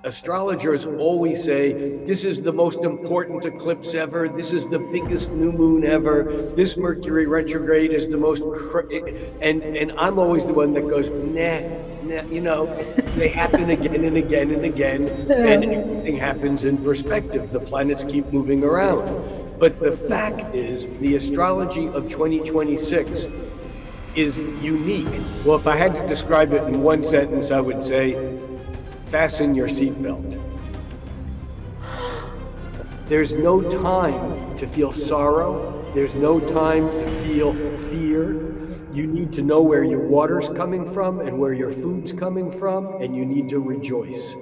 astrologers always say this is the most important eclipse ever, this is the biggest new moon ever, this Mercury retrograde is the most and I'm always the one that goes nah, they happen again and again and again, and everything happens in perspective. The planets keep moving around. But the fact is, the astrology of 2026 is unique. Well, if I had to describe it in one sentence, I would say, fasten your seatbelt. There's no time to feel sorrow. There's no time to feel fear. You need to know where your water's coming from and where your food's coming from, and you need to rejoice.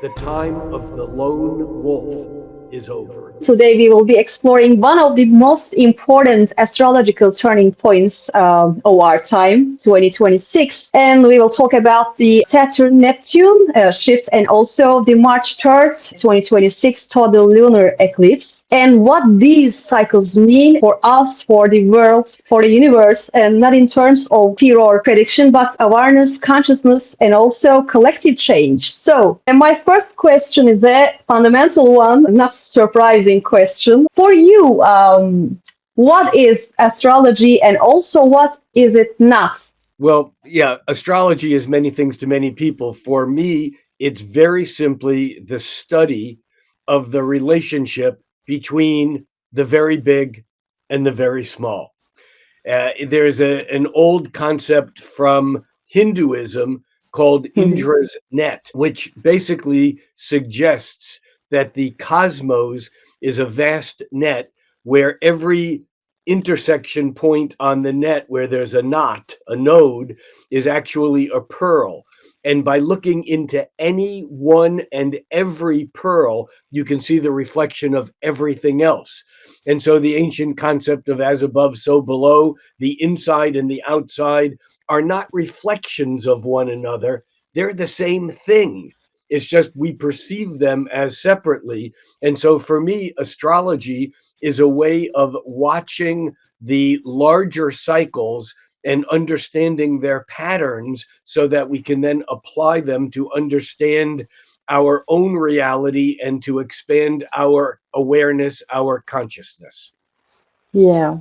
The time of the lone wolf is over. Today we will be exploring one of the most important astrological turning points of our time, 2026. And we will talk about the Saturn-Neptune shift and also the March 3rd, 2026 Total Lunar Eclipse, and what these cycles mean for us, for the world, for the universe, and not in terms of fear or prediction, but awareness, consciousness, and also collective change. So, and my first question is the fundamental one, not surprising question. For you, what is astrology and also what is it not? Well, yeah, astrology is many things to many people. For me, it's very simply the study of the relationship between the very big and the very small. There's an old concept from Hinduism called Indra's net, which basically suggests that the cosmos is a vast net where every intersection point on the net where there's a knot, a node, is actually a pearl. And by looking into any one and every pearl, you can see the reflection of everything else. And so the ancient concept of as above, so below, the inside and the outside are not reflections of one another. They're the same thing. It's just we perceive them as separately. And so for me, astrology is a way of watching the larger cycles and understanding their patterns so that we can then apply them to understand our own reality and to expand our awareness, our consciousness. Yeah.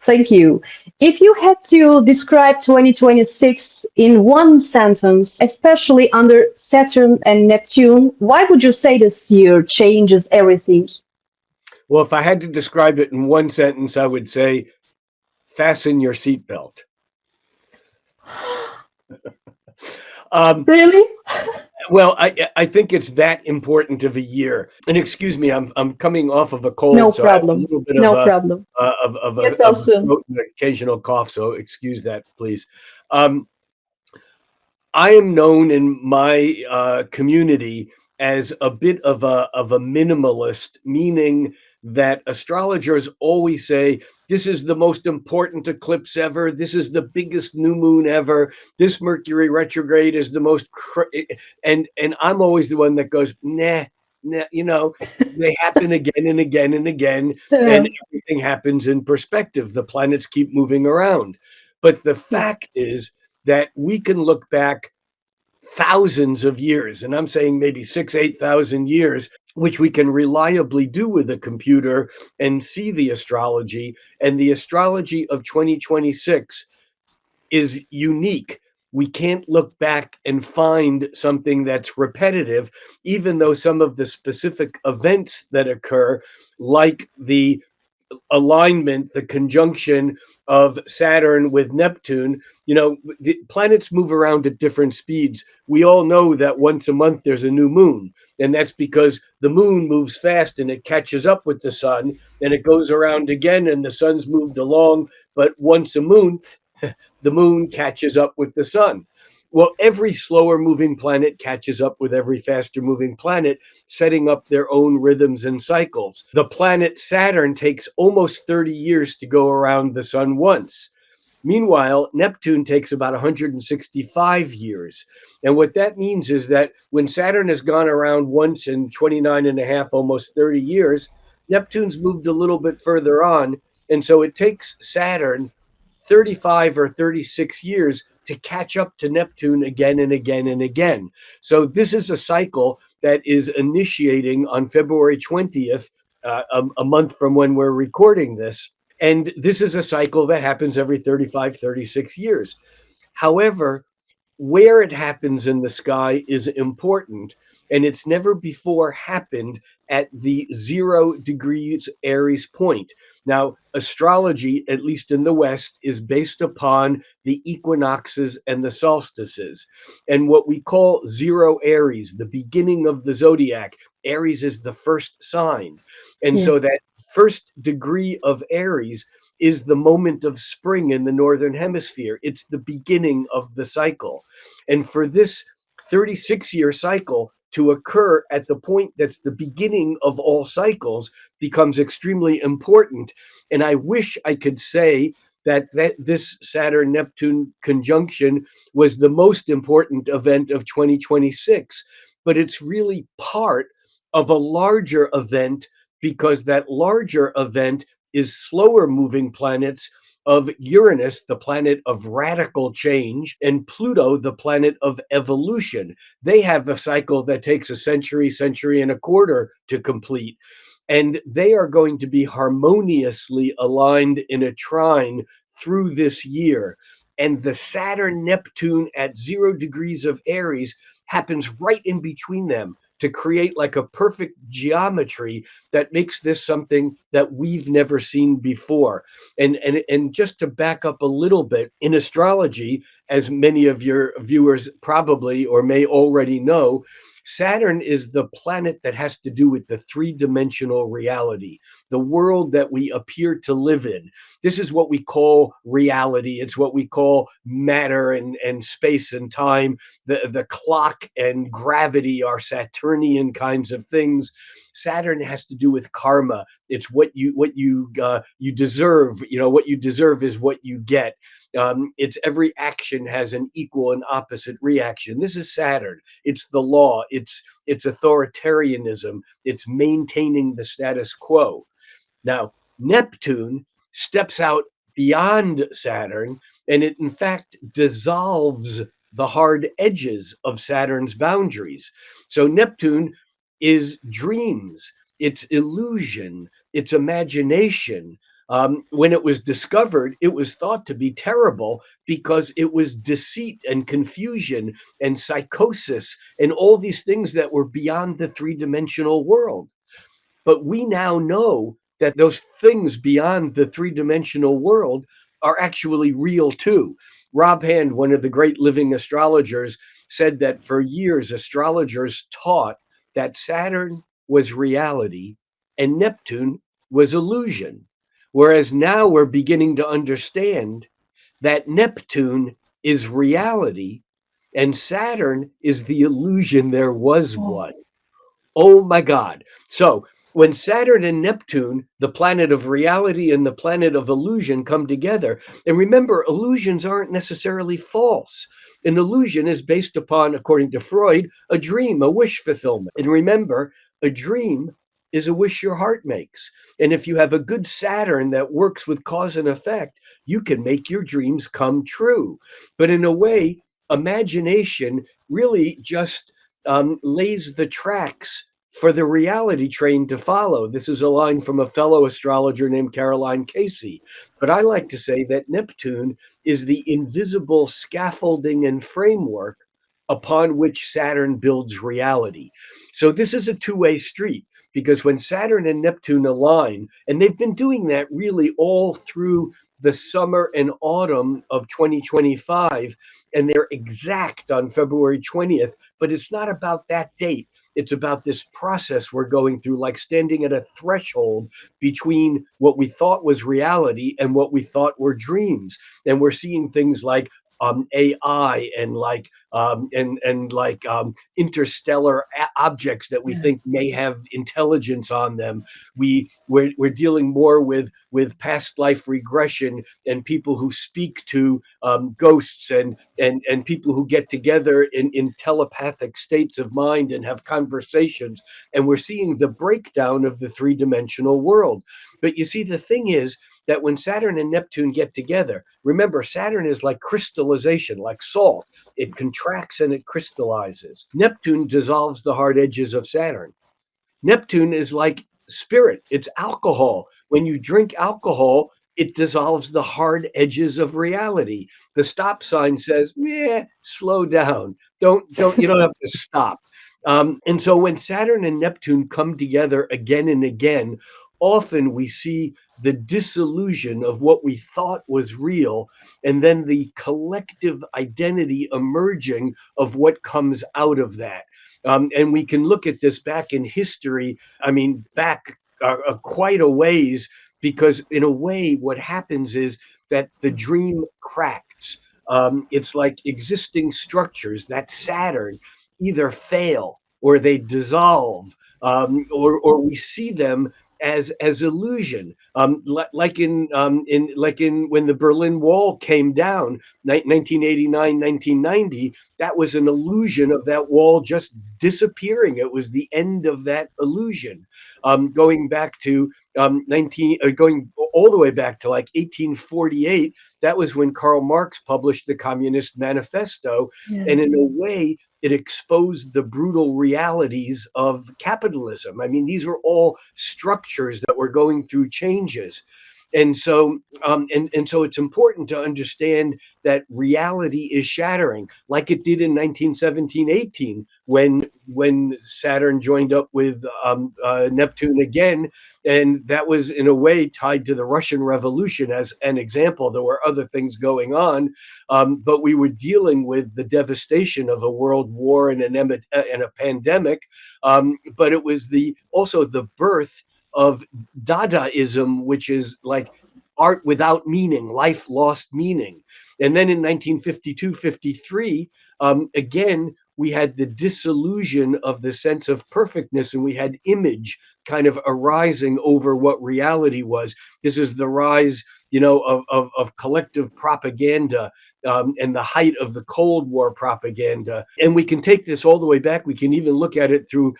Thank you. If you had to describe 2026 in one sentence, especially under Saturn and Neptune, why would you say this year changes everything? Well, if I had to describe it in one sentence, I would say, fasten your seatbelt. Really? Well, I think it's that important of a year. And excuse me, I'm coming off of a cold, No so I have a problem. little bit No of problem. Get well soon. an occasional cough. So excuse that, please. I am known in my community as a bit of a minimalist, meaning that astrologers always say this is the most important eclipse ever, this is the biggest new moon ever, this Mercury retrograde is the most and I'm always the one that goes nah, they happen again and again and again, and everything happens in perspective. The planets keep moving around. But the fact is that we can look back thousands of years, and I'm saying maybe 8,000 years, which we can reliably do with a computer and see the astrology. And the astrology of 2026 is unique. We can't look back and find something that's repetitive, even though some of the specific events that occur, like the alignment, the conjunction of Saturn with Neptune, the planets move around at different speeds. We all know that once a month there's a new moon, and that's because the moon moves fast and it catches up with the sun, and it goes around again and the sun's moved along, but once a month the moon catches up with the sun. Well, every slower moving planet catches up with every faster moving planet, setting up their own rhythms and cycles. The planet Saturn takes almost 30 years to go around the sun once. Meanwhile, Neptune takes about 165 years. And what that means is that when Saturn has gone around once in 29 and a half, almost 30 years, Neptune's moved a little bit further on. And so it takes Saturn 35 or 36 years to catch up to Neptune again and again and again. So this is a cycle that is initiating on February 20th, a month from when we're recording this. And this is a cycle that happens every 35, 36 years. However, where it happens in the sky is important, and it's never before happened at the 0 degrees Aries point. Now, astrology, at least in the West, is based upon the equinoxes and the solstices. And what we call 0 Aries, the beginning of the zodiac, Aries is the first sign. And Yeah. so that first degree of Aries is the moment of spring in the Northern Hemisphere. It's the beginning of the cycle. And for this 36-year cycle to occur at the point that's the beginning of all cycles becomes extremely important. And I wish I could say that this Saturn-Neptune conjunction was the most important event of 2026, but it's really part of a larger event, because that larger event is slower moving planets of Uranus, the planet of radical change, and Pluto, the planet of evolution. They have a cycle that takes a century, century and a quarter to complete. And they are going to be harmoniously aligned in a trine through this year. And the Saturn Neptune at 0 degrees of Aries happens right in between them to create like a perfect geometry that makes this something that we've never seen before. And just to back up a little bit, in astrology, as many of your viewers probably or may already know, Saturn is the planet that has to do with the three-dimensional reality, the world that we appear to live in. This is what we call reality. It's what we call matter and space and time. The clock and gravity are Saturnian kinds of things. Saturn has to do with karma. It's what you deserve. You know, what you deserve is what you get. It's every action has an equal and opposite reaction. This is Saturn. It's the law. It's authoritarianism. It's maintaining the status quo. Now, Neptune steps out beyond Saturn, and it in fact dissolves the hard edges of Saturn's boundaries. So Neptune is dreams, it's illusion, it's imagination. When it was discovered, it was thought to be terrible because it was deceit and confusion and psychosis and all these things that were beyond the three-dimensional world. But we now know that those things beyond the three-dimensional world are actually real too. Rob Hand, one of the great living astrologers, said that for years astrologers taught that Saturn was reality and Neptune was illusion. Whereas now we're beginning to understand that Neptune is reality and Saturn is the illusion there was one. Oh my God. So when Saturn and Neptune, the planet of reality and the planet of illusion, come together, and remember, illusions aren't necessarily false. An illusion is based upon, according to Freud, a dream, a wish fulfillment. And remember, a dream is a wish your heart makes. And if you have a good Saturn that works with cause and effect, you can make your dreams come true. But in a way, imagination really just lays the tracks for the reality train to follow. This is a line from a fellow astrologer named Caroline Casey. But I like to say that Neptune is the invisible scaffolding and framework upon which Saturn builds reality. So this is a two-way street, because when Saturn and Neptune align, and they've been doing that really all through the summer and autumn of 2025, and they're exact on February 20th, but it's not about that date. It's about this process we're going through, like standing at a threshold between what we thought was reality and what we thought were dreams. And we're seeing things like AI and interstellar objects that we think may have intelligence on them. We're dealing more with past life regression and people who speak to ghosts and people who get together in telepathic states of mind and have conversations. And we're seeing the breakdown of the three-dimensional world. But you see, the thing is that when Saturn and Neptune get together, remember, Saturn is like crystallization, like salt. It contracts and it crystallizes. Neptune dissolves the hard edges of Saturn. Neptune is like spirit, it's alcohol. When you drink alcohol, it dissolves the hard edges of reality. The stop sign says, "Yeah, slow down. You don't have to stop." And so when Saturn and Neptune come together again and again, often we see the disillusion of what we thought was real, and then the collective identity emerging of what comes out of that. And we can look at this back in history, I mean, back quite a ways, because in a way, what happens is that the dream cracks. It's like existing structures that Saturn either fail or they dissolve, or we see them as illusion, like in when the Berlin Wall came down, 1989, 1990. That was an illusion of that wall just disappearing. It was the end of that illusion. Going back to 19, going all the way back to like 1848. That was when Karl Marx published the Communist Manifesto, and in a way, it exposed the brutal realities of capitalism. I mean, these were all structures that were going through changes. And so, so it's important to understand that reality is shattering, like it did in 1917, 18, when Saturn joined up with Neptune again, and that was in a way tied to the Russian Revolution as an example. There were other things going on, but we were dealing with the devastation of a world war and a pandemic. But it was also the birth of Dadaism, which is like art without meaning, life lost meaning. And then in 1952, 53, again, we had the disillusion of the sense of perfectness, and we had image kind of arising over what reality was. This is the rise, of collective propaganda, and the height of the Cold War propaganda. And we can take this all the way back. We can even look at it through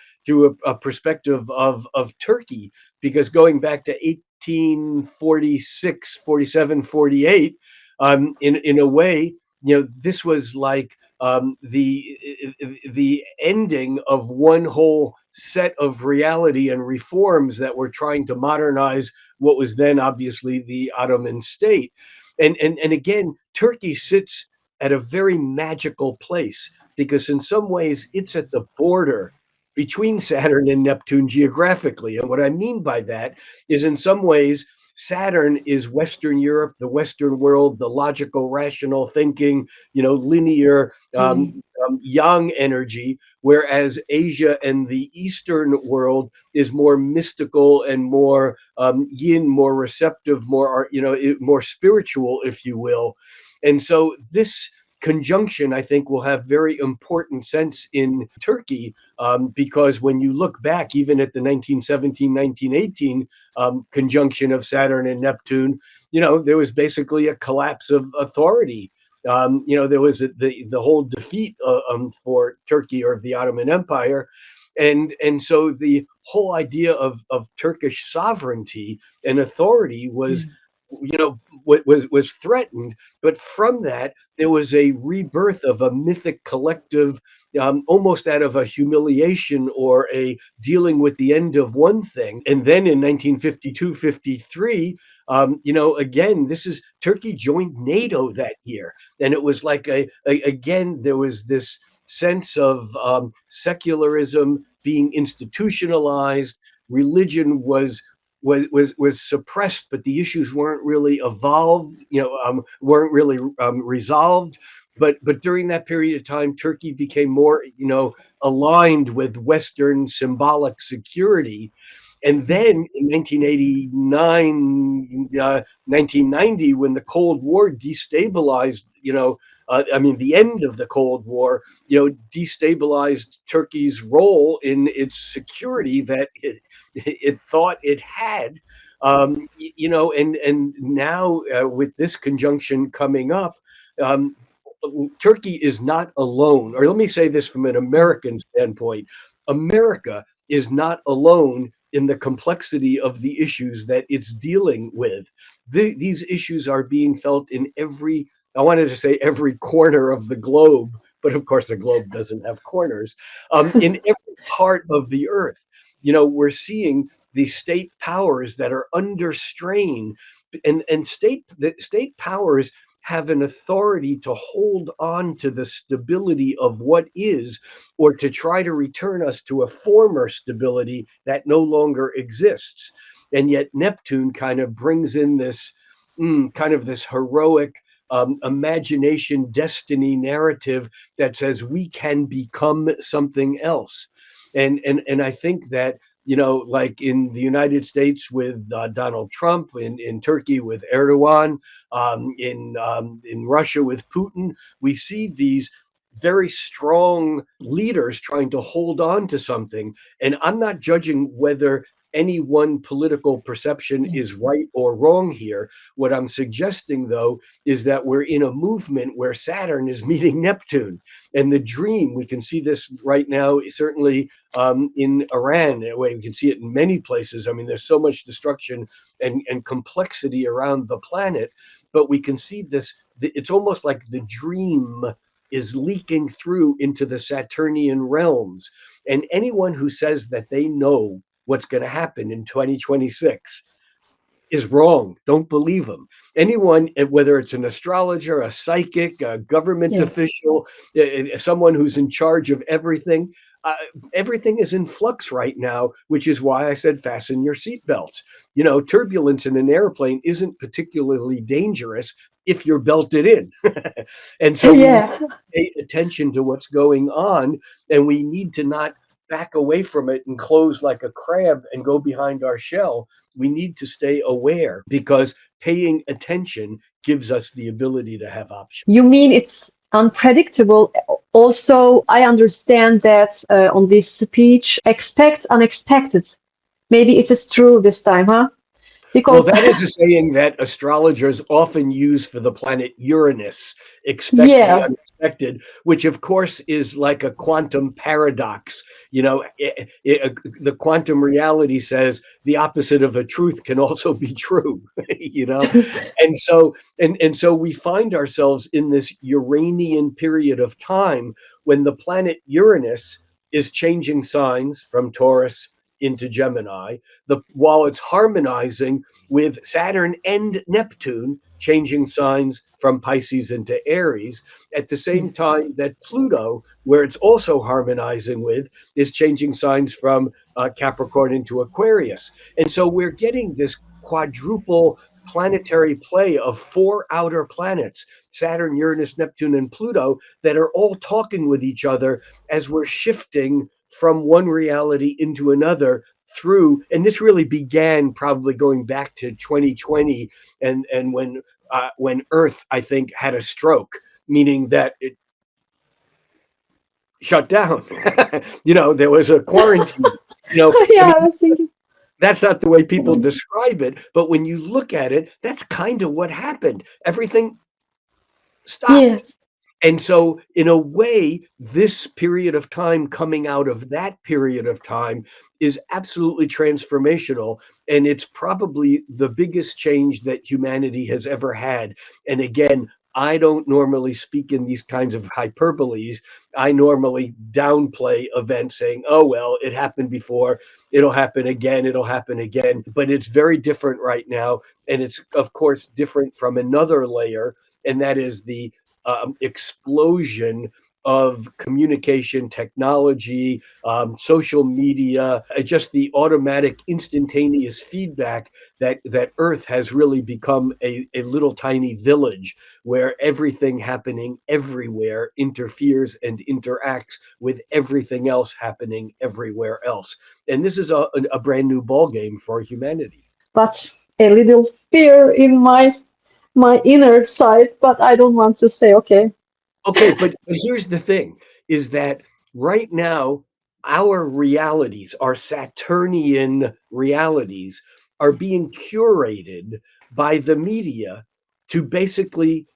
a perspective of Turkey, because going back to 1846, 47, 48, in a way, this was like the ending of one whole set of reality and reforms that were trying to modernize what was then obviously the Ottoman state. And again, Turkey sits at a very magical place, because in some ways it's at the border between Saturn and Neptune geographically. And what I mean by that is, in some ways, Saturn is Western Europe, the Western world, the logical, rational thinking, linear, yang energy, whereas Asia and the Eastern world is more mystical and more yin, more receptive, more spiritual, if you will. And so this conjunction, I think, will have very important sense in Turkey, because when you look back, even at the 1917, 1918 conjunction of Saturn and Neptune, there was basically a collapse of authority. There was the whole defeat for Turkey, or the Ottoman Empire. And so the whole idea of Turkish sovereignty and authority was, was threatened. But from that, there was a rebirth of a mythic collective, almost out of a humiliation or a dealing with the end of one thing. And then in 1952, 53, again, this is Turkey joined NATO that year. And it was like again, there was this sense of secularism being institutionalized. Religion was suppressed, but the issues weren't really evolved, weren't really resolved. But during that period of time, Turkey became more, aligned with Western symbolic security. And then in 1989, 1990, when the Cold War destabilized, the end of the Cold War, destabilized Turkey's role in its security that it thought it had, and now with this conjunction coming up, Turkey is not alone. Or let me say this from an American standpoint: America is not alone in the complexity of the issues that it's dealing with. These issues are being felt in every, I wanted to say every corner of the globe, but of course the globe doesn't have corners, in every part of the earth. You know, we're seeing the state powers that are under strain, and the state powers have an authority to hold on to the stability of what is, or to try to return us to a former stability that no longer exists. And yet Neptune kind of brings in this kind of this heroic imagination destiny narrative that says we can become something else. And I think that, you know, like in the United States with Donald Trump, in Turkey with Erdogan, in Russia with Putin, we see these very strong leaders trying to hold on to something. And I'm not judging whether any one political perception is right or wrong here. What I'm suggesting, though, is that we're in a movement where Saturn is meeting Neptune. And the dream, we can see this right now, certainly in Iran. We can see it in many places. I mean, there's so much destruction and complexity around the planet, but we can see this. It's almost like the dream is leaking through into the Saturnian realms. And anyone who says that they know what's going to happen in 2026 is wrong. Don't believe them. Anyone, whether it's an astrologer, a psychic, a government official, someone who's in charge of everything, everything is in flux right now, which is why I said fasten your seatbelts. You know, turbulence in an airplane isn't particularly dangerous if you're belted in. And so we need to pay attention to what's going on, and we need to not back away from it and close like a crab and go behind our shell. We need to stay aware, because paying attention gives us the ability to have options. You mean it's unpredictable? Also, I understand that on this speech, expect unexpected. Maybe it is true this time, huh? Well, that is a saying that astrologers often use for the planet Uranus, expect the unexpected, which of course is like a quantum paradox. You know, the quantum reality says the opposite of a truth can also be true, you know? And so we find ourselves in this Uranian period of time when the planet Uranus is changing signs from Taurus into Gemini, while it's harmonizing with Saturn and Neptune, changing signs from Pisces into Aries, at the same time that Pluto, where it's also harmonizing with, is changing signs from Capricorn into Aquarius. And so we're getting this quadruple planetary play of 4 outer planets, Saturn, Uranus, Neptune, and Pluto, that are all talking with each other as we're shifting from one reality into another through, and this really began probably going back to 2020, and when Earth, I think, had a stroke, meaning that it shut down. You know, there was a quarantine. You know, I was thinking. That's not the way people describe it, but when you look at it, that's kind of what happened. Everything stopped. And so, in a way, this period of time coming out of that period of time is absolutely transformational. And it's probably the biggest change that humanity has ever had. And again, I don't normally speak in these kinds of hyperboles. I normally downplay events, saying, oh, well, it happened before, it'll happen again, it'll happen again. But it's very different right now. And it's, of course, different from another layer, and that is the explosion of communication technology, social media, just the automatic instantaneous feedback that Earth has really become a little tiny village where everything happening everywhere interferes and interacts with everything else happening everywhere else. And this is a brand new ballgame for humanity. But a little fear in my inner side, but I don't want to say, okay. Okay, but here's the thing, is that right now, our realities, our Saturnian realities, are being curated by the media to basically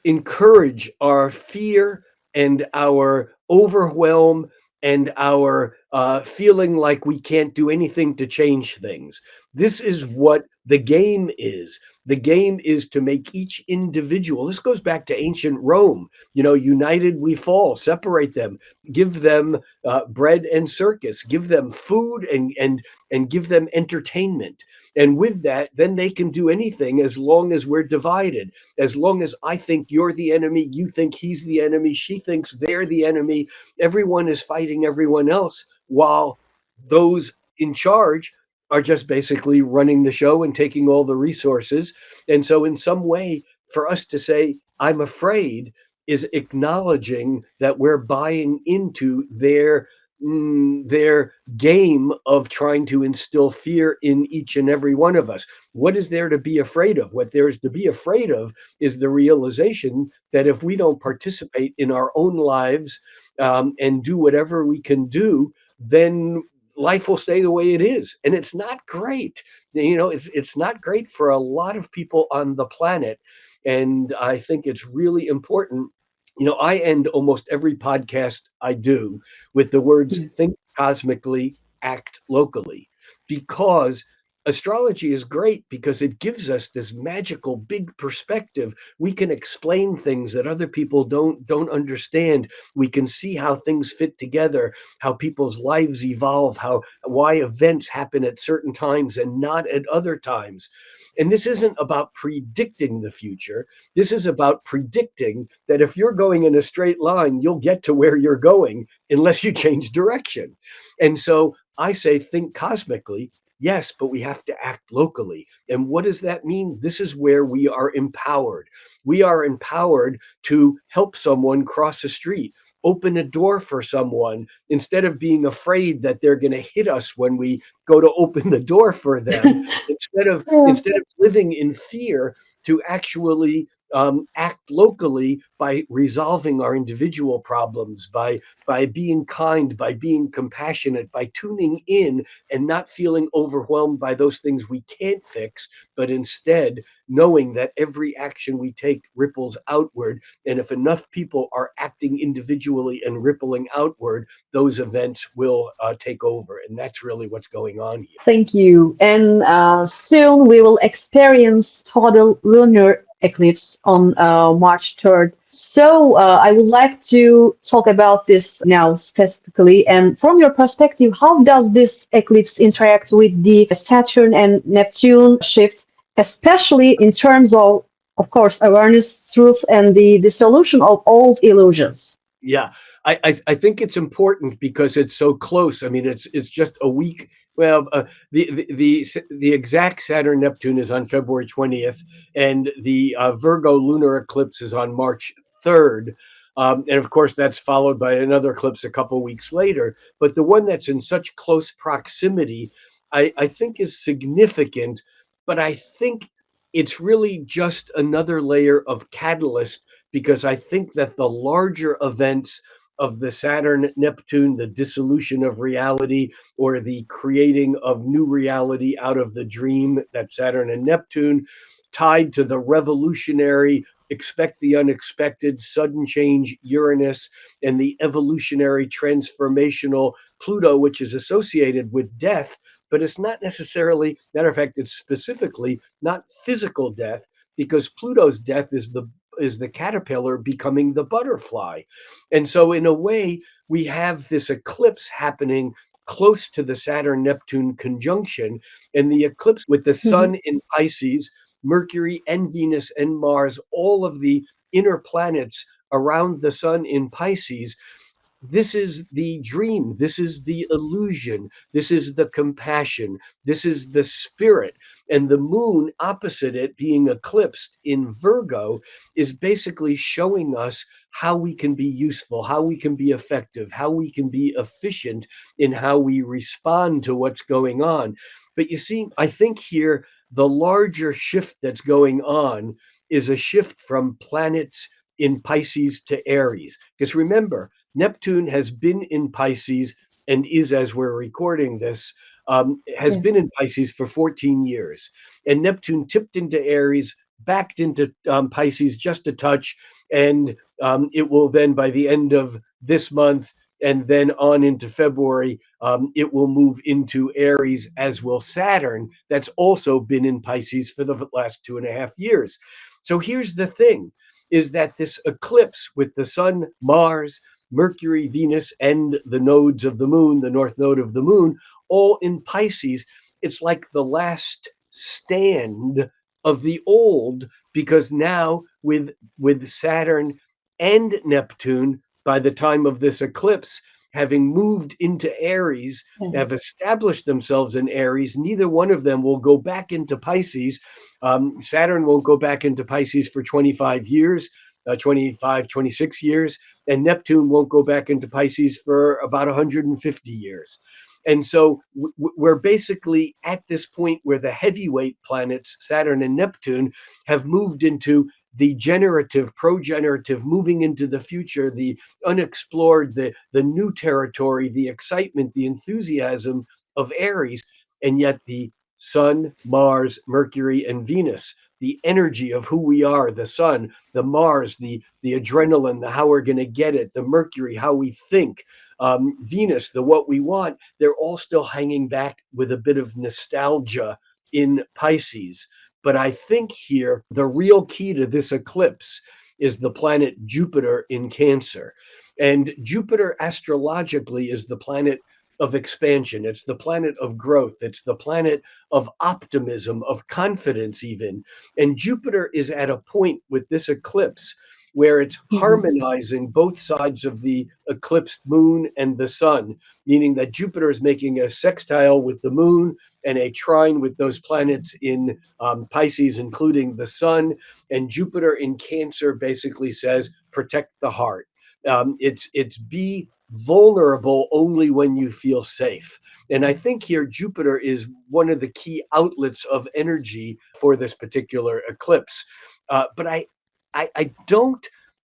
encourage our fear and our overwhelm and our feeling like we can't do anything to change things. This is what the game is. The game is to make each individual, this goes back to ancient Rome, united we fall, separate them, give them bread and circus, give them food and give them entertainment. And with that, then they can do anything as long as we're divided. As long as I think you're the enemy, you think he's the enemy, she thinks they're the enemy, everyone is fighting everyone else, while those in charge are just basically running the show and taking all the resources. And so in some way, for us to say, I'm afraid, is acknowledging that we're buying into their game of trying to instill fear in each and every one of us. What is there to be afraid of? What there is to be afraid of is the realization that if we don't participate in our own lives and do whatever we can do, then life will stay the way it is. And it's not great. It's not great for a lot of people on the planet. And I think it's really important. I end almost every podcast I do with the words, think cosmically, act locally, because astrology is great because it gives us this magical big perspective. We can explain things that other people don't understand. We can see how things fit together, how people's lives evolve, why events happen at certain times and not at other times. And this isn't about predicting the future. This is about predicting that if you're going in a straight line, you'll get to where you're going unless you change direction. And so I say, think cosmically. Yes, but we have to act locally. And what does that mean? This is where we are empowered. We are empowered to help someone cross a street, open a door for someone, instead of being afraid that they're going to hit us when we go to open the door for them. instead of living in fear, to actually act locally by resolving our individual problems, by being kind, by being compassionate, by tuning in and not feeling overwhelmed by those things we can't fix, but instead knowing that every action we take ripples outward. And if enough people are acting individually and rippling outward, those events will take over. And that's really what's going on here. Thank you. And soon we will experience total lunar eclipse on March 3rd. So I would like to talk about this now specifically. And from your perspective, how does this eclipse interact with the Saturn and Neptune shift, especially in terms of course, awareness, truth, and the dissolution of old illusions? Yeah, I think it's important because it's so close. I mean, it's just a week. Well, the exact Saturn Neptune is on February 20th, and the Virgo lunar eclipse is on March 3rd. And of course, that's followed by another eclipse a couple weeks later. But the one that's in such close proximity, I think is significant. But I think it's really just another layer of catalyst, because I think that the larger events of the Saturn Neptune, the dissolution of reality or the creating of new reality out of the dream, that Saturn and Neptune, tied to the revolutionary, expect the unexpected, sudden change Uranus, and the evolutionary, transformational Pluto, which is associated with death. But it's not necessarily, matter of fact, it's specifically not physical death, because Pluto's death is the caterpillar becoming the butterfly. And so in a way, we have this eclipse happening close to the Saturn-Neptune conjunction, and the eclipse with the sun in Pisces, Mercury and Venus and Mars, all of the inner planets around the sun in Pisces. This is the dream. This is the illusion. This is the compassion. This is the spirit. And the moon opposite it, being eclipsed in Virgo, is basically showing us how we can be useful, how we can be effective, how we can be efficient in how we respond to what's going on. But you see, I think here the larger shift that's going on is a shift from planets in Pisces to Aries. Because remember, Neptune has been in Pisces and is, as we're recording this, has been in Pisces for 14 years. And Neptune tipped into Aries, backed into Pisces just a touch, and it will then, by the end of this month, and then on into February, it will move into Aries, as will Saturn. That's also been in Pisces for the last 2.5 years. So here's the thing, is that this eclipse with the Sun, Mars, Mercury, Venus, and the nodes of the moon, the north node of the moon, all in Pisces, it's like the last stand of the old, because now with Saturn and Neptune, by the time of this eclipse, having moved into Aries, have established themselves in Aries, neither one of them will go back into Pisces. Saturn won't go back into Pisces for 25 years, 25, 26 years, and Neptune won't go back into Pisces for about 150 years. And so we're basically at this point where the heavyweight planets, Saturn and Neptune, have moved into the generative, progenerative, moving into the future, the unexplored, the new territory, the excitement, the enthusiasm of Aries. And yet the Sun, Mars, Mercury, and Venus, the energy of who we are, the Sun, the Mars, the adrenaline, the how we're going to get it, the Mercury, how we think, Venus, the what we want, they're all still hanging back with a bit of nostalgia in Pisces. But I think here, the real key to this eclipse is the planet Jupiter in Cancer. And Jupiter astrologically is the planet of expansion. It's the planet of growth. It's the planet of optimism, of confidence even. And Jupiter is at a point with this eclipse where it's harmonizing both sides of the eclipsed moon and the sun, meaning that Jupiter is making a sextile with the moon and a trine with those planets in Pisces, including the sun. And Jupiter in Cancer basically says, protect the heart. It's be vulnerable only when you feel safe. And I think here Jupiter is one of the key outlets of energy for this particular eclipse. But I don't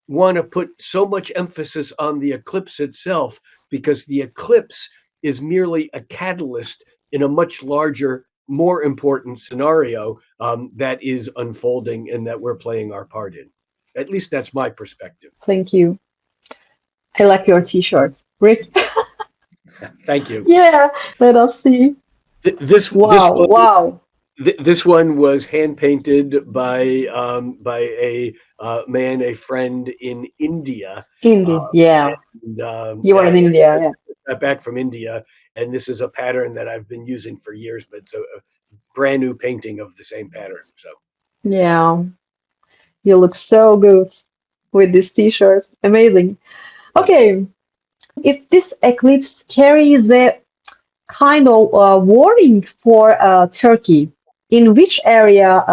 want to put so much emphasis on the eclipse itself, because the eclipse is merely a catalyst in a much larger, more important scenario that is unfolding and that we're playing our part in. At least that's my perspective. Thank you. I like your t-shirts, Rick. Thank you. Yeah, let us see. This one was hand painted by a man, a friend in India. Yeah. And, You are in India, yeah. Got back from India, and this is a pattern that I've been using for years, but it's a brand new painting of the same pattern. So yeah, you look so good with these t-shirts. Amazing. Okay, if this eclipse carries a kind of warning for Turkey, in which area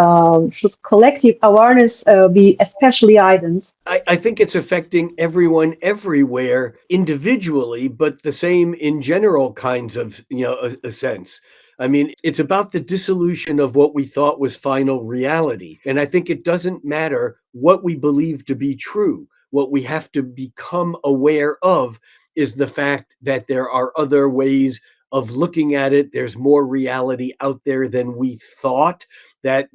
should collective awareness be especially heightened? I think it's affecting everyone everywhere individually, but the same in general kinds of, a sense. I mean, it's about the dissolution of what we thought was final reality. And I think it doesn't matter what we believe to be true. What we have to become aware of is the fact that there are other ways of looking at it. There's more reality out there than we thought, that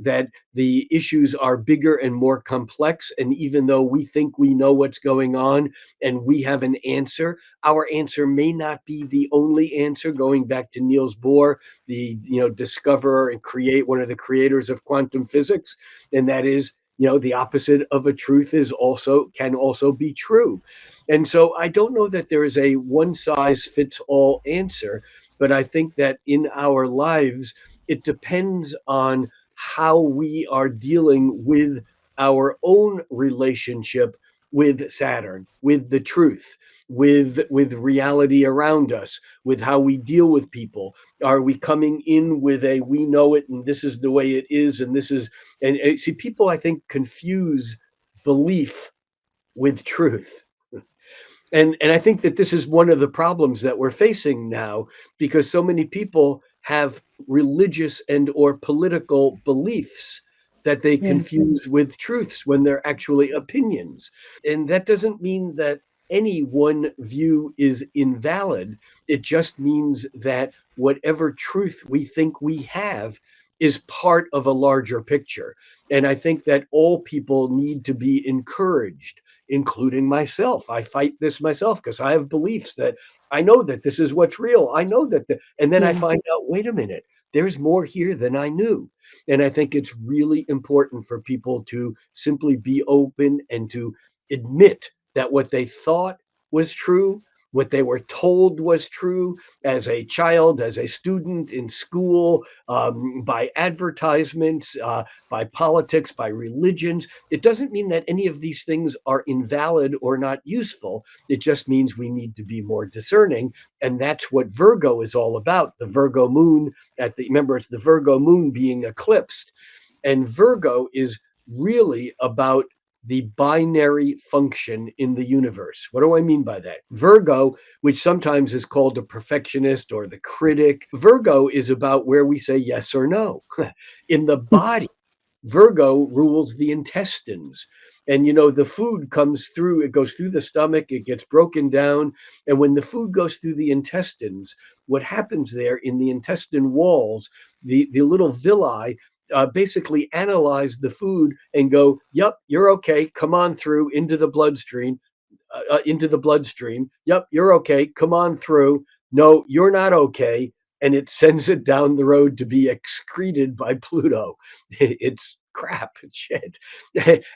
the issues are bigger and more complex. And even though we think we know what's going on and we have an answer, our answer may not be the only answer. Going back to Niels Bohr, the discoverer and one of the creators of quantum physics, and that is, the opposite of a truth can also be true. And so I don't know that there is a one size fits all answer, but I think that in our lives, it depends on how we are dealing with our own relationship with Saturn, with the truth, with reality around us, with how we deal with people. Are we coming in with a we know it and this is the way it is, and this is and see, people I think confuse belief with truth. And I think that this is one of the problems that we're facing now, because so many people have religious and or political beliefs that they confuse with truths when they're actually opinions. And that doesn't mean that any one view is invalid. It just means that whatever truth we think we have is part of a larger picture. And I think that all people need to be encouraged including myself. I fight this myself because I have beliefs that I know that this is what's real. I know that, and then I Yeah. find out, wait a minute, there's more here than I knew. And I think it's really important for people to simply be open and to admit that what they thought was true, what they were told was true as a child, as a student in school, by advertisements, by politics, by religions. It doesn't mean that any of these things are invalid or not useful. It just means we need to be more discerning. And that's what Virgo is all about. The Virgo moon remember, it's the Virgo moon being eclipsed. And Virgo is really about the binary function in the universe. What do I mean by that? Virgo, which sometimes is called a perfectionist or the critic, Virgo is about where we say yes or no. In the body, Virgo rules the intestines. And the food comes through, it goes through the stomach, it gets broken down. And when the food goes through the intestines, what happens there in the intestine walls, the little villi basically analyze the food and go, yep, you're okay. Come on through into the bloodstream. Yep, you're okay. Come on through. No, you're not okay. And it sends it down the road to be excreted by Pluto. It's crap and shit.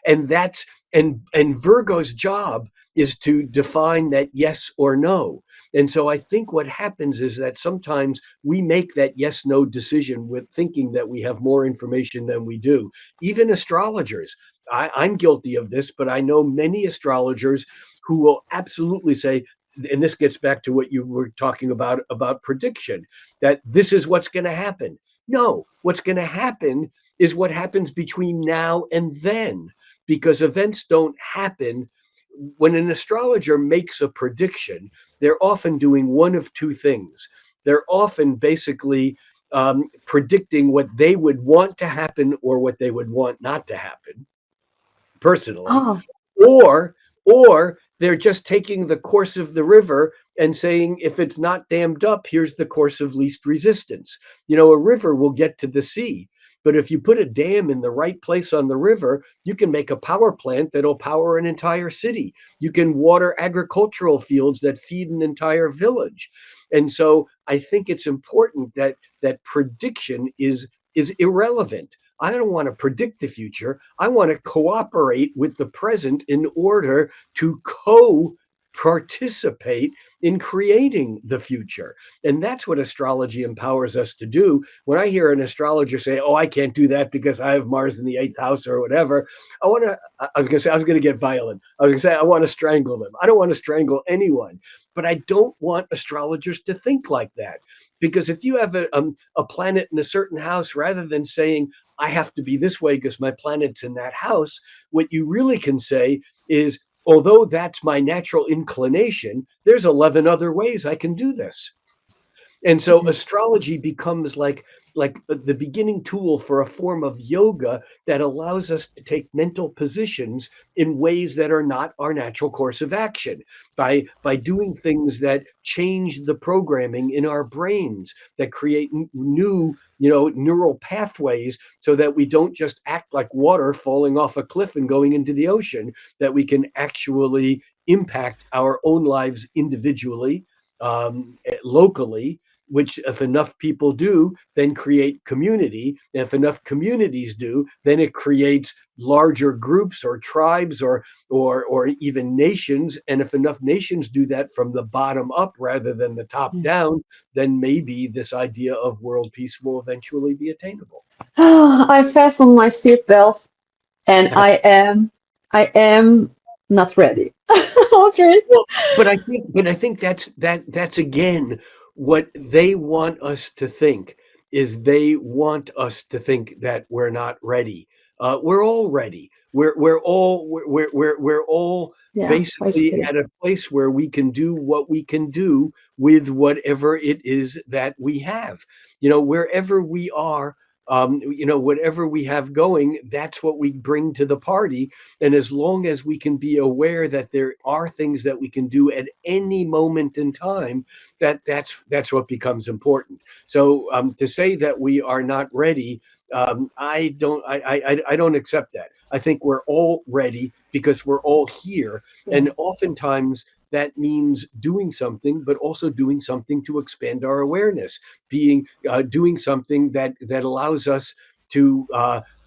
And that's and Virgo's job is to define that yes or no. And so I think what happens is that sometimes we make that yes no decision with thinking that we have more information than we do. Even astrologers, I'm guilty of this, but I know many astrologers who will absolutely say, and this gets back to what you were talking about prediction, that this is what's going to happen. No, what's going to happen is what happens between now and then, because events don't happen. When an astrologer makes a prediction, they're often doing one of two things. They're often basically predicting what they would want to happen or what they would want not to happen personally, Oh, or or they're just taking the course of the river and saying, if it's not dammed up, here's the course of least resistance. A river will get to the sea, but if you put a dam in the right place on the river, you can make a power plant that'll power an entire city. You can water agricultural fields that feed an entire village. And so I think it's important that prediction is irrelevant. I don't want to predict the future. I want to cooperate with the present in order to participate in creating the future. And that's what astrology empowers us to do. When I hear an astrologer say, oh, I can't do that because I have Mars in the 8th house or whatever, I was going to get violent. I was going to say, I want to strangle them. I don't want to strangle anyone, but I don't want astrologers to think like that. Because if you have a planet in a certain house, rather than saying, I have to be this way because my planet's in that house, what you really can say is, although that's my natural inclination, there's 11 other ways I can do this. And so astrology becomes like the beginning tool for a form of yoga that allows us to take mental positions in ways that are not our natural course of action, by doing things that change the programming in our brains, that create new neural pathways, so that we don't just act like water falling off a cliff and going into the ocean, that we can actually impact our own lives individually, locally, which if enough people do, then create community. And if enough communities do, then it creates larger groups or tribes or even nations. And if enough nations do that from the bottom up rather than the top down, then maybe this idea of world peace will eventually be attainable. I fastened my seatbelt and I am not ready. Okay. Well, but I think that's again what they want us to think, is they want us to think that we're not ready. We're all ready. We're all Yeah, basically basically. at a place where we can do what we can do with whatever it is that we have. Wherever we are, whatever we have going, that's what we bring to the party. And as long as we can be aware that there are things that we can do at any moment in time, that's what becomes important. So to say that we are not ready, I don't accept that. I think we're all ready because we're all here, Yeah. and oftentimes that means doing something, but also doing something to expand our awareness, doing something that allows us to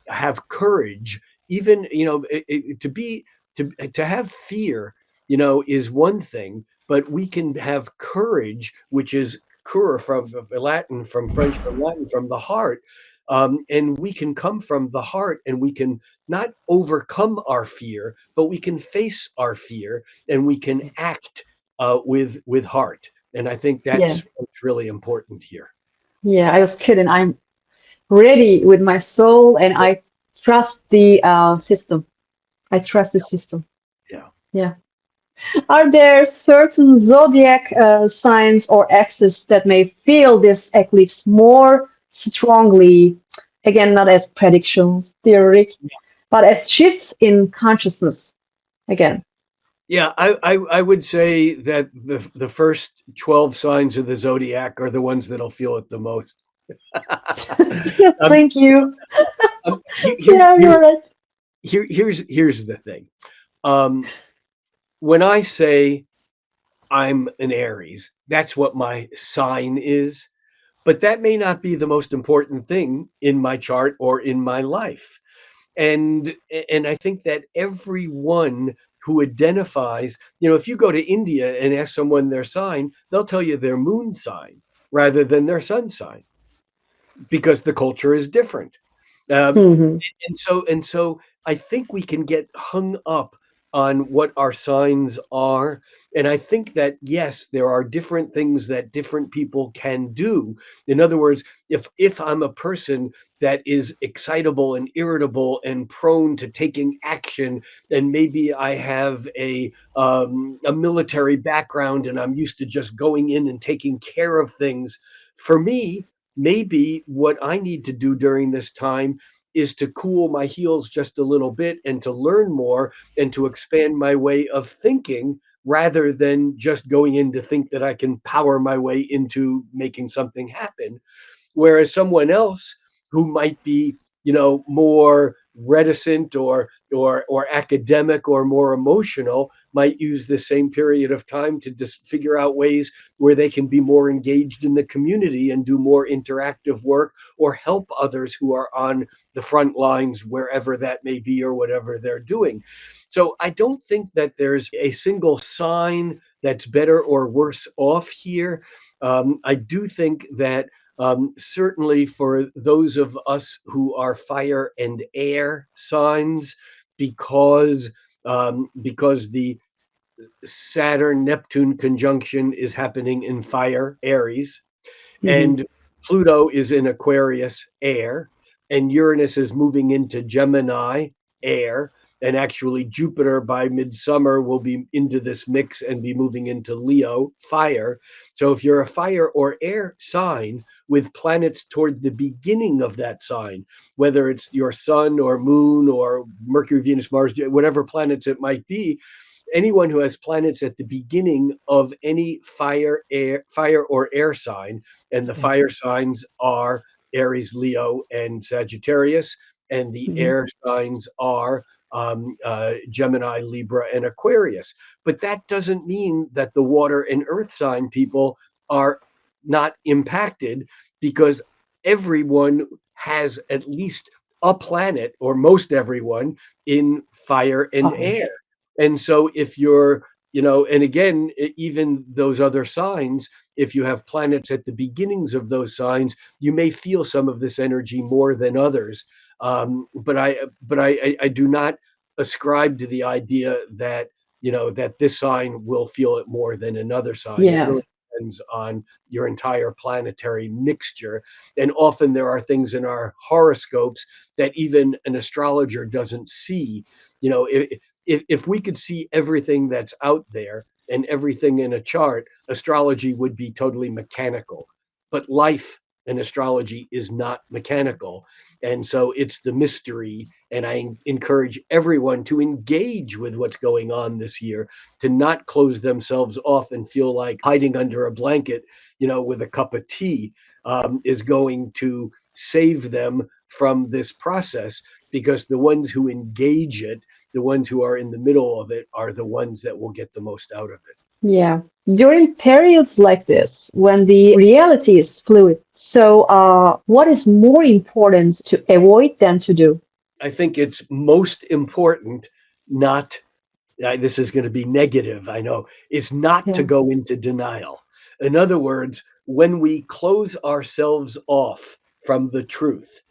have courage. Even to have fear, is one thing, but we can have courage, which is cur from Latin, from French, from Latin, from the heart. And we can come from the heart, and we can not overcome our fear, but we can face our fear, and we can act with heart. And I think Yeah. that's what's really important here. Yeah, I was kidding. I'm ready with my soul, and I trust the system. I trust the system. Yeah. Yeah. Are there certain zodiac signs or axes that may feel this eclipse more strongly? Again, not as predictions, theoretic, but as shifts in consciousness. Again. Yeah, I would say that the first 12 signs of the zodiac are the ones that'll feel it the most. Um, Thank you. here, Yeah, you're right. here's the thing. Um, when I say I'm an Aries, that's what my sign is, but that may not be the most important thing in my chart or in my life. And I think that everyone who identifies, if you go to India and ask someone their sign, they'll tell you their moon sign rather than their sun sign, because the culture is different. Um, Mhm. and so I think we can get hung up on what our signs are. And I think that, yes, there are different things that different people can do. In other words, if I'm a person that is excitable and irritable and prone to taking action, and maybe I have a military background and I'm used to just going in and taking care of things, for me, maybe what I need to do during this time is to cool my heels just a little bit and to learn more and to expand my way of thinking, rather than just going in to think that I can power my way into making something happen. Whereas someone else who might be, more reticent or academic or more emotional might use the same period of time to just figure out ways where they can be more engaged in the community and do more interactive work, or help others who are on the front lines, wherever that may be or whatever they're doing. So I don't think that there's a single sign that's better or worse off here. I do think that certainly for those of us who are fire and air signs, because the Saturn Neptune conjunction is happening in fire, Aries, Mhm. and Pluto is in Aquarius, air, and Uranus is moving into Gemini, air, and actually Jupiter by midsummer will be into this mix and be moving into Leo, fire. So if you're a fire or air sign with planets toward the beginning of that sign, whether it's your sun or moon or Mercury, Venus, Mars, whatever planets it might be, anyone who has planets at the beginning of any fire or air sign, and the Yeah. fire signs are Aries, Leo, and Sagittarius, and the Mhm. air signs are Gemini, Libra, and Aquarius. But that doesn't mean that the water and earth sign people are not impacted, because everyone has at least a planet, or most everyone, in fire and Fine. air. And so if you're, and again, even those other signs, if you have planets at the beginnings of those signs, you may feel some of this energy more than others. But I do not ascribe to the idea that, that this sign will feel it more than another sign. It really Yes. depends on your entire planetary mixture. And often there are things in our horoscopes that even an astrologer doesn't see. If we could see everything that's out there and everything in a chart, astrology would be totally mechanical. But life and astrology is not mechanical. And so it's the mystery. And I encourage everyone to engage with what's going on this year, to not close themselves off and feel like hiding under a blanket, with a cup of tea, is going to save them from this process, because the ones who engage it, the ones who are in the middle of it, are the ones that will get the most out of it. Yeah. During periods like this, when the reality is fluid, so what is more important to avoid than to do? I think it's most important not, this is going to be negative, I know, is not to Yeah. go into denial. In other words, when we close ourselves off from the truth,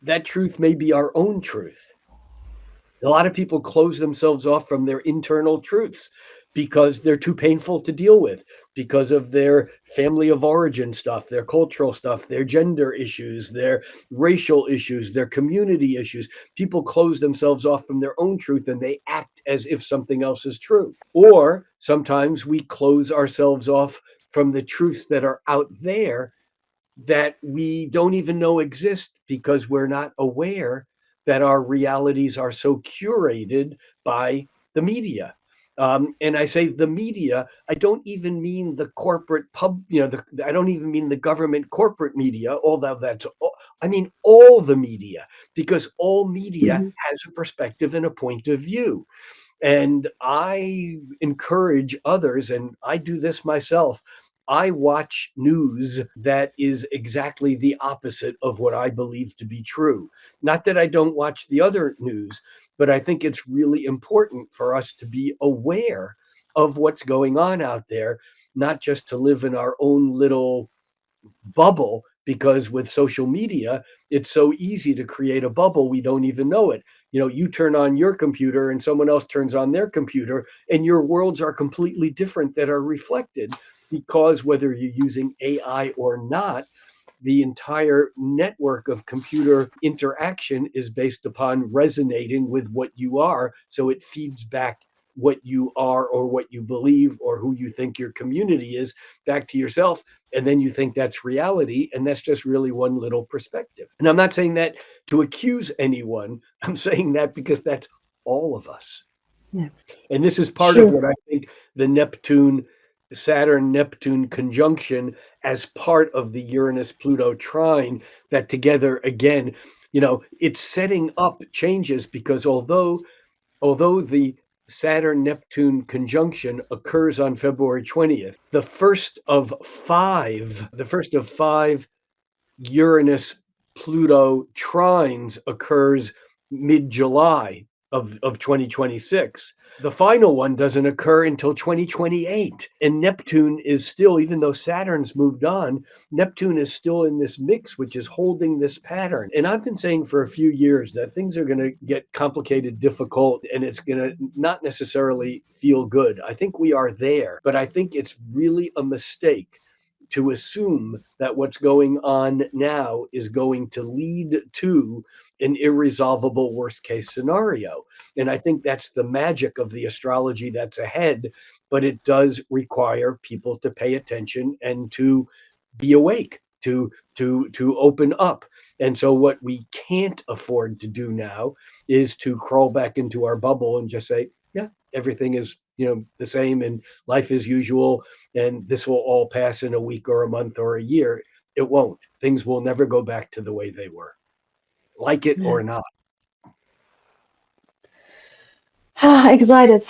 that truth may be our own truth. A lot of people close themselves off from their internal truths because they're too painful to deal with, because of their family of origin stuff, their cultural stuff, their gender issues, their racial issues, their community issues. People close themselves off from their own truth and they act as if something else is true. Or sometimes we close ourselves off from the truths that are out there that we don't even know exist, because we're not aware that our realities are so curated by the media. And I say the media, I don't even mean the corporate I don't even mean the government corporate media, although I mean all the media, because all media Mhm. has a perspective and a point of view. And I encourage others, and I do this myself. I watch news that is exactly the opposite of what I believe to be true. Not that I don't watch the other news, but I think it's really important for us to be aware of what's going on out there, not just to live in our own little bubble, because with social media, it's so easy to create a bubble. We don't even know it. You turn on your computer and someone else turns on their computer, and your worlds are completely different that are reflected, because whether you're using AI or not, the entire network of computer interaction is based upon resonating with what you are. So it feeds back what you are, or what you believe, or who you think your community is, back to yourself. And then you think that's reality. And that's just really one little perspective. And I'm not saying that to accuse anyone. I'm saying that because that's all of us. Yeah. And this is part of Sure. what I think the Saturn Neptune conjunction, as part of the Uranus Pluto trine, that together again, it's setting up changes, because although the Saturn Neptune conjunction occurs on February 20th, the first of five Uranus Pluto trines occurs mid-July of 2026. The final one doesn't occur until 2028. And Neptune is still, even though Saturn's moved on, Neptune is still in this mix, which is holding this pattern. And I've been saying for a few years that things are going to get complicated, difficult, and it's going to not necessarily feel good. I think we are there, but I think it's really a mistake to assume that what's going on now is going to lead to an irresolvable worst case scenario. And I think that's the magic of the astrology that's ahead, but it does require people to pay attention and to be awake, to open up. And so what we can't afford to do now is to crawl back into our bubble and just say, yeah, everything is the same and life as usual, and this will all pass in a week or a month or a year. It won't. Things will never go back to the way they were, like it Yeah. or not. Excited.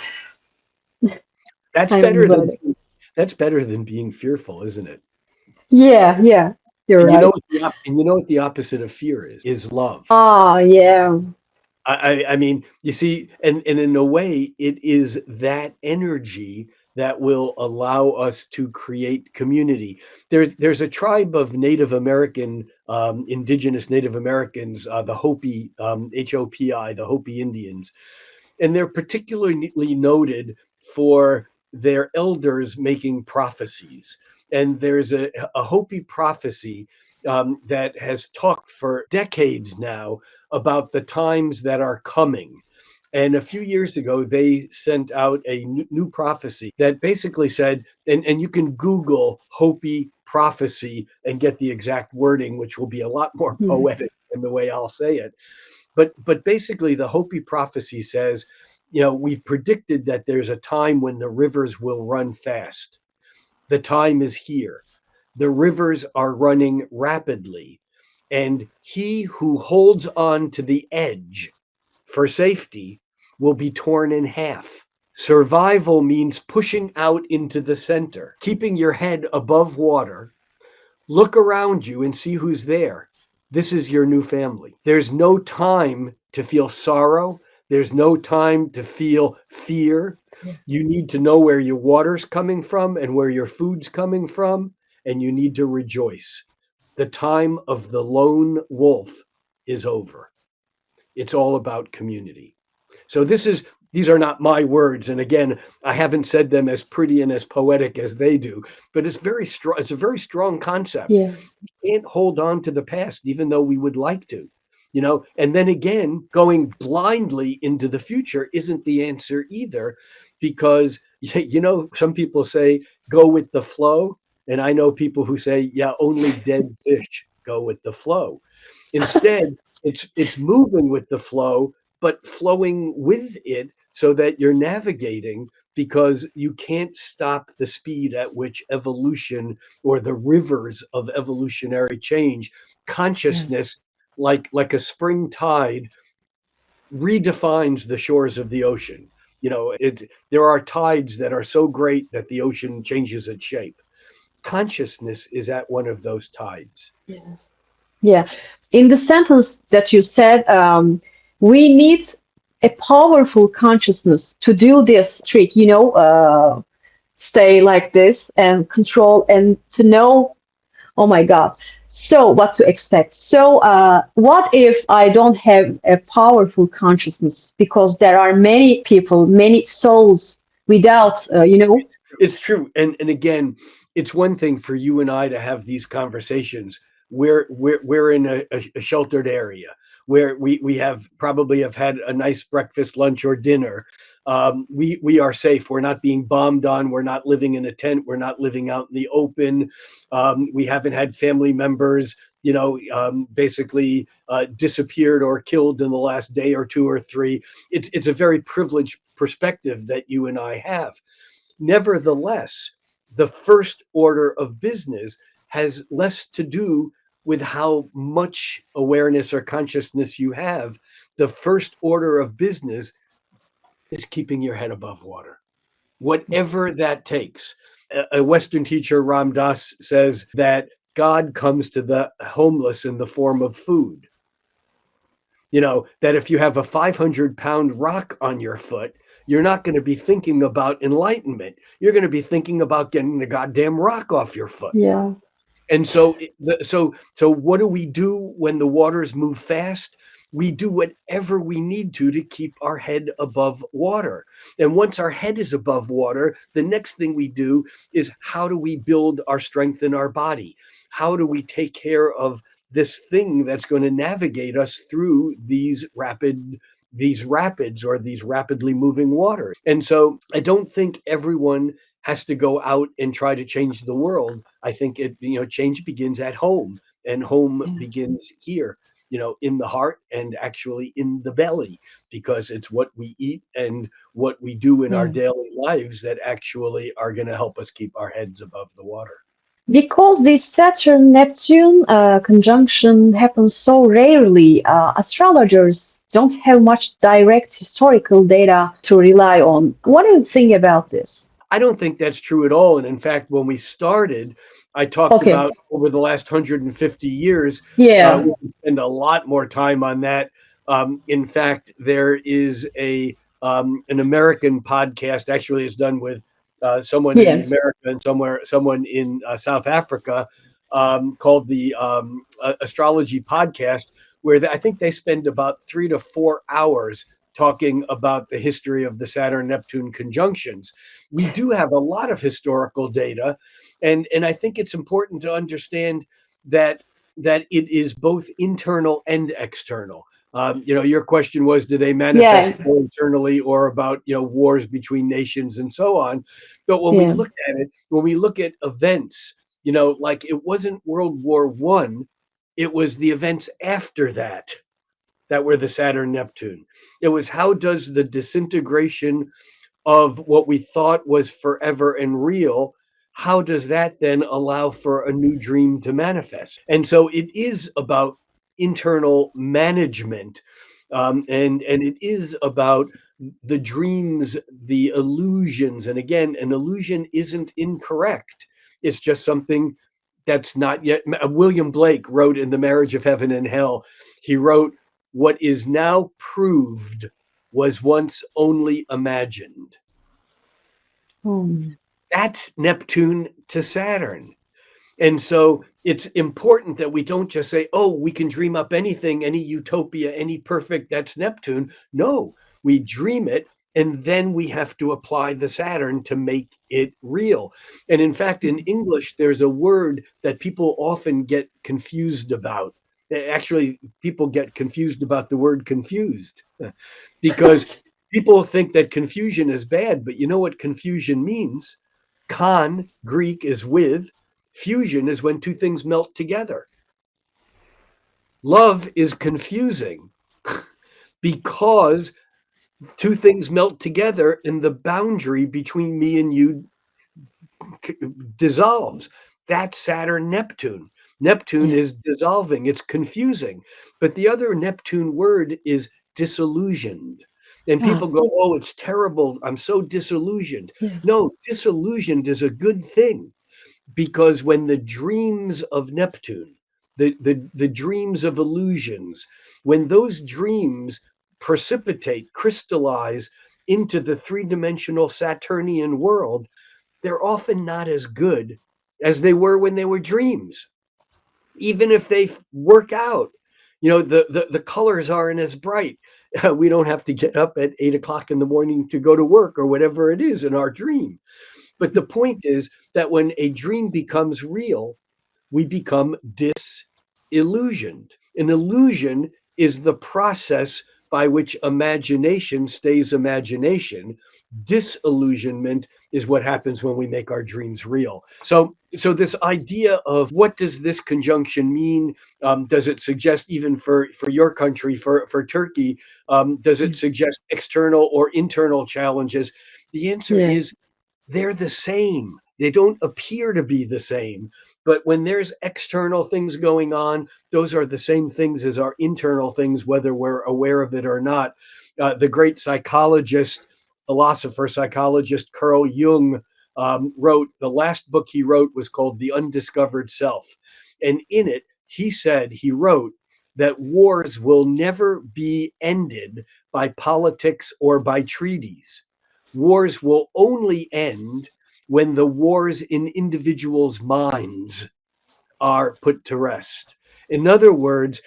That's I'm better than excited. that's better than being fearful, isn't it? Yeah, yeah, you're And right. you know what the opposite of fear is love. Ah, yeah. I mean, you see, and in a way, it is that energy that will allow us to create community. There's a tribe of Native American, indigenous Native Americans, the Hopi, Hopi, the Hopi Indians, and they're particularly noted for their elders making prophecies. And there's a Hopi prophecy that has talked for decades now about the times that are coming. And a few years ago, they sent out a new prophecy that basically said, and you can Google Hopi prophecy and get the exact wording, which will be a lot more Mhm. poetic than the way I'll say it. But basically, the Hopi prophecy says, we've predicted that there's a time when the rivers will run fast. The time is here. The rivers are running rapidly. And he who holds on to the edge for safety will be torn in half. Survival means pushing out into the center, keeping your head above water. Look around you and see who's there. This is your new family. There's no time to feel sorrow. There's no time to feel fear. You need to know where your water's coming from and where your food's coming from, and you need to rejoice. The time of the lone wolf is over. It's all about community. So these are not my words, and again, I haven't said them as pretty and as poetic as they do, but it's very strong. It's a very strong concept. Yeah. We can't hold on to the past, even though we would like to, And then again, going blindly into the future isn't the answer either, because some people say go with the flow, and I know people who say, yeah, only dead fish go with the flow. Instead, it's moving with the flow, but flowing with it so that you're navigating, because you can't stop the speed at which evolution, or the rivers of evolutionary change, consciousness, like a spring tide, redefines the shores of the ocean. There are tides that are so great that the ocean changes its shape. Consciousness is at one of those tides. Yes. Yeah. In the sentence that you said, we need a powerful consciousness to do this trick, stay like this and control and to know, oh my God, so what to expect. So what if I don't have a powerful consciousness? Because there are many people, many souls without, It's true. And again, it's one thing for you and I to have these conversations. We're in a sheltered area where we probably have had a nice breakfast, lunch, or dinner. We are safe. We're not being bombed on. We're not living in a tent. We're not living out in the open. We haven't had family members, basically disappeared or killed in the last day or two or three. It's a very privileged perspective that you and I have. Nevertheless, the first order of business has less to do with how much awareness or consciousness you have. The first order of business is keeping your head above water, whatever that takes. A Western teacher, Ram Dass, says that God comes to the homeless in the form of food. That if you have a 500-pound rock on your foot, you're not going to be thinking about enlightenment. You're going to be thinking about getting the goddamn rock off your foot. Yeah. And so what do we do when the waters move fast? We do whatever we need to keep our head above water. And once our head is above water, the next thing we do is, how do we build our strength in our body? How do we take care of this thing that's going to navigate us through these rapids or these rapidly moving waters? And so I don't think everyone has to go out and try to change the world. I think change begins at home, and home begins here, in the heart and actually in the belly, because it's what we eat and what we do in our daily lives that actually are going to help us keep our heads above the water. Because this Saturn-Neptune conjunction happens so rarely, astrologers don't have much direct historical data to rely on. What do you think about this? I don't think that's true at all. And in fact, when we started, I talked about over the last 150 years. We can spend a lot more time on that. In fact, there is an American podcast. Actually, it's done with someone in America and someone in South Africa, called the Astrology podcast, where I think they spend about 3 to 4 hours talking about the history of the Saturn-Neptune conjunctions. We do have a lot of historical data, and I think it's important to understand that it is both internal and external. Your question was, do they manifest more internally, or about wars between nations and so on? But when we look at it, when we look at events, like it wasn't World War I, it was the events after that were the Saturn-Neptune. It was, how does the disintegration of what we thought was forever and real, how does that then allow for a new dream to manifest? And so it is about internal management, and it is about the dreams, the illusions. And again, an illusion isn't incorrect. It's just something that's not yet. William Blake wrote in The Marriage of Heaven and Hell, he wrote, "What is now proved was once only imagined." Hmm. That's Neptune to Saturn. And so it's important that we don't just say, oh, we can dream up anything, any utopia, any perfect, that's Neptune. No, we dream it, and then we have to apply the Saturn to make it real. And in fact, in English, there's a word that people often get confused about. Actually, people get confused about the word confused because people think that confusion is bad, but you know what confusion means? Con, Greek, is with. Fusion is when two things melt together. Love is confusing because two things melt together and the boundary between me and you dissolves. That's Saturn Neptune. Neptune is dissolving, it's confusing. But the other Neptune word is disillusioned. And people go, oh, it's terrible. I'm so disillusioned. Yes. No, disillusioned is a good thing. Because when the dreams of Neptune, the dreams of illusions, when those dreams precipitate, crystallize into the three-dimensional Saturnian world, they're often not as good as they were when they were dreams. Even if they work out, you know, the colors aren't as bright. We don't have to get up at 8 o'clock in the morning to go to work or whatever it is in our dream. But the point is that when a dream becomes real, we become disillusioned. An illusion is the process by which imagination stays imagination. Disillusionment is what happens when we make our dreams real. So this idea of what does this conjunction mean? Does it suggest, even for your country, for Turkey, does it suggest external or internal challenges? The answer is they're the same. They don't appear to be the same. But when there's external things going on, those are the same things as our internal things, whether we're aware of it or not. The great philosopher, psychologist Carl Jung wrote, the last book he wrote was called The Undiscovered Self. And in it, he wrote that wars will never be ended by politics or by treaties. Wars will only end when the wars in individuals' minds are put to rest. In other words,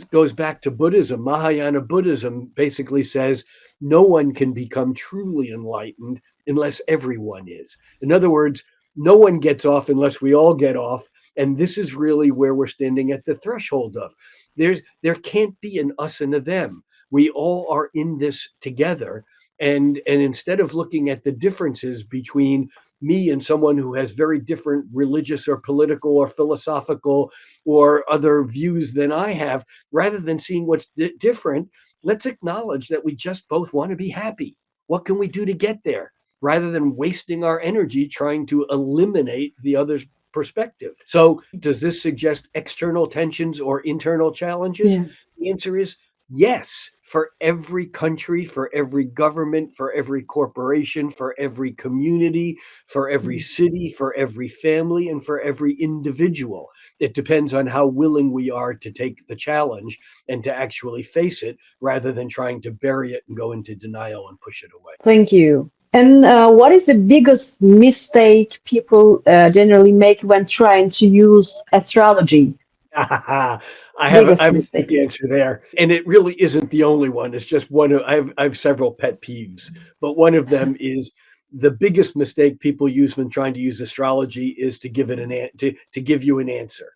goes back to Buddhism. Mahayana Buddhism basically says no one can become truly enlightened unless everyone is. In other words, no one gets off unless we all get off. And this is really where we're standing at the threshold of. There can't be an us and a them. We all are in this together. And instead of looking at the differences between me and someone who has very different religious or political or philosophical or other views than I have, rather than seeing what's different, let's acknowledge that we just both want to be happy. What can we do to get there? Rather than wasting our energy trying to eliminate the other's perspective. So does this suggest external tensions or internal challenges? The answer is yes, for every country, for every government, for every corporation, for every community, for every city, for every family, and for every individual. It depends on how willing we are to take the challenge and to actually face it rather than trying to bury it and go into denial and push it away. Thank you. And what is the biggest mistake people generally make when trying to use astrology? I have a Mistake. good answer there, and it really isn't the only one. It's just one of I have several pet peeves, but one of them is the biggest mistake people use when trying to use astrology is to give it to give you an answer.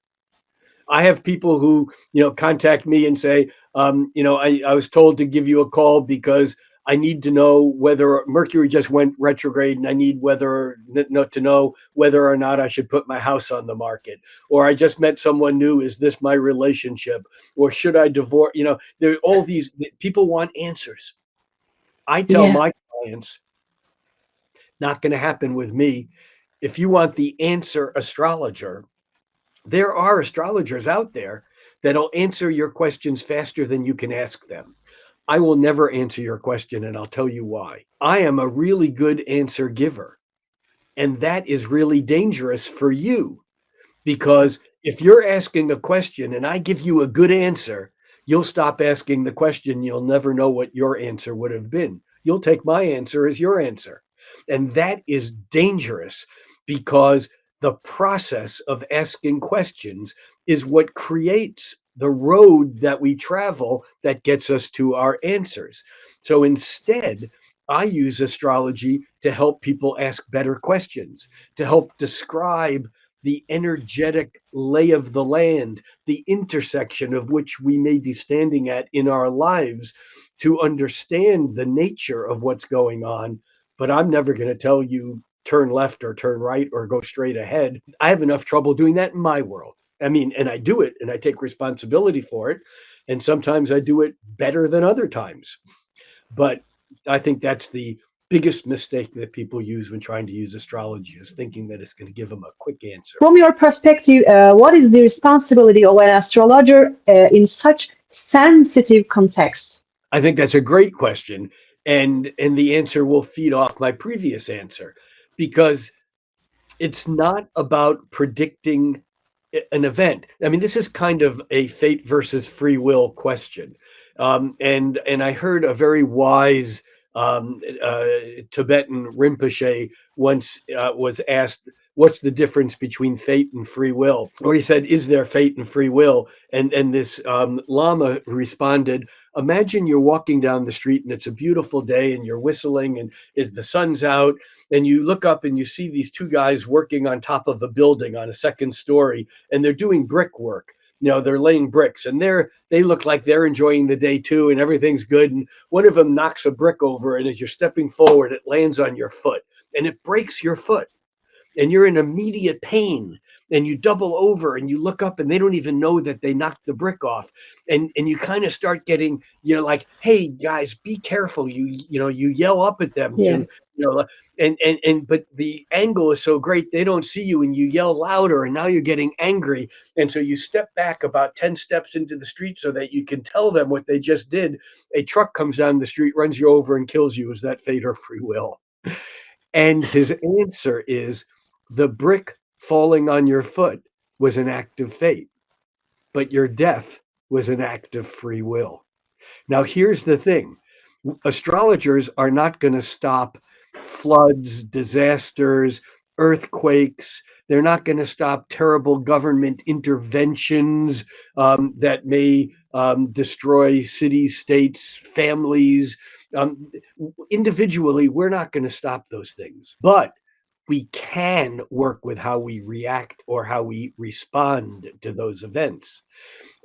I have people who, contact me and say, I was told to give you a call because I need to know whether Mercury just went retrograde and I need to know whether or not I should put my house on the market. Or I just met someone new. Is this my relationship? Or should I divorce? There are all these people want answers. I tell my clients, not going to happen with me. if you want the answer astrologer, there are astrologers out there that'll answer your questions faster than you can ask them. I will never answer your question, and I'll tell you why. I am a really good answer giver, and that is really dangerous for you, because if you're asking a question and I give you a good answer, you'll stop asking the question. You'll never know what your answer would have been. You'll take my answer as your answer. And that is dangerous, because the process of asking questions is what creates the road that we travel that gets us to our answers. So instead, I use astrology to help people ask better questions, to help describe the energetic lay of the land, the intersection of which we may be standing at in our lives, to understand the nature of what's going on. But I'm never going to tell you turn left or turn right or go straight ahead. I have enough trouble doing that in my world. I mean, and I do it and I take responsibility for it. And sometimes I do it better than other times. But I think that's the biggest mistake that people use when trying to use astrology, is thinking that it's going to give them a quick answer. From your perspective, what is the responsibility of an astrologer in such sensitive contexts? I think that's a great question. And the answer will feed off my previous answer, because it's not about predicting an event. I mean, this is kind of a fate versus free will question. And I heard a very wise Tibetan Rinpoche once was asked, "What's the difference between fate and free will?" Or he said, "Is there fate and free will?" And this Lama responded, "Imagine you're walking down the street and it's a beautiful day and you're whistling and the sun's out, and you look up and you see these two guys working on top of a building on a second story, and they're doing brickwork. You know, they're laying bricks, and they look like they're enjoying the day too, and everything's good. And one of them knocks a brick over, and as you're stepping forward, it lands on your foot, and it breaks your foot, and you're in immediate pain, and you double over and you look up and they don't even know that they knocked the brick off, and you kind of start getting, like, hey guys, be careful. You yell up at them Yeah. to, but the angle is so great they don't see you, and you yell louder, and now you're getting angry, and so you step back about 10 steps into the street so that you can tell them what they just did. A truck comes down the street, runs you over, and kills you. Is that fate or free will? And his answer is, the brick falling on your foot was an act of fate, but your death was an act of free will. Now, here's the thing. Astrologers are not going to stop floods, disasters, earthquakes. They're not going to stop terrible government interventions that may destroy cities, states, families. Individually, we're not going to stop those things. But we can work with how we react or how we respond to those events.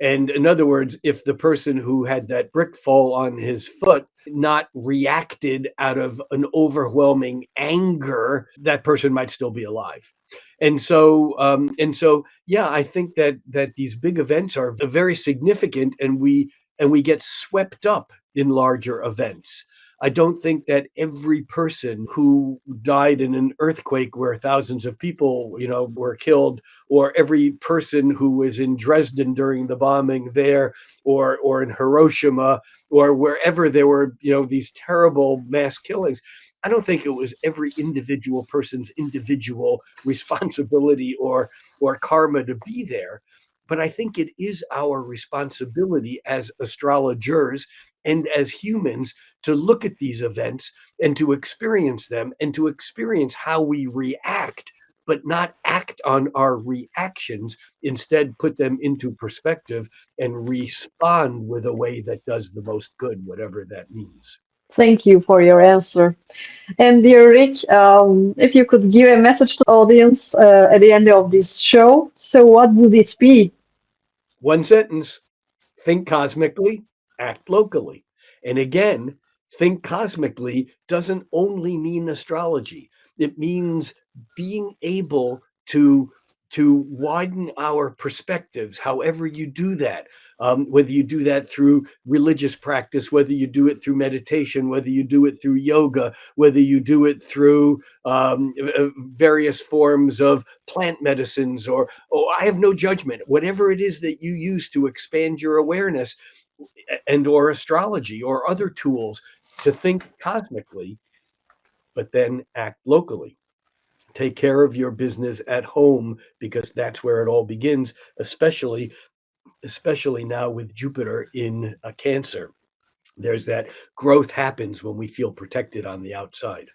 And in other words, if the person who had that brick fall on his foot not reacted out of an overwhelming anger, that person might still be alive. And so, yeah, I think that these big events are very significant, and we get swept up in larger events. I don't think that every person who died in an earthquake where thousands of people, were killed, or every person who was in Dresden during the bombing there, or in Hiroshima, or wherever there were, these terrible mass killings. I don't think it was every individual person's individual responsibility or karma to be there. But I think it is our responsibility as astrologers and as humans to look at these events and to experience them, and to experience how we react, but not act on our reactions. Instead, put them into perspective and respond with a way that does the most good, whatever that means. Thank you for your answer. And dear Rick, if you could give a message to the audience at the end of this show, so what would it be? One sentence: think cosmically, act locally. And again, think cosmically doesn't only mean astrology. It means being able to to widen our perspectives, however you do that. Whether you do that through religious practice, whether you do it through meditation, whether you do it through yoga, whether you do it through various forms of plant medicines, or I have no judgment. Whatever it is that you use to expand your awareness, and or astrology or other tools to think cosmically, but then act locally. Take care of your business at home, because that's where it all begins, especially now with Jupiter in a Cancer. There's that growth happens when we feel protected on the outside.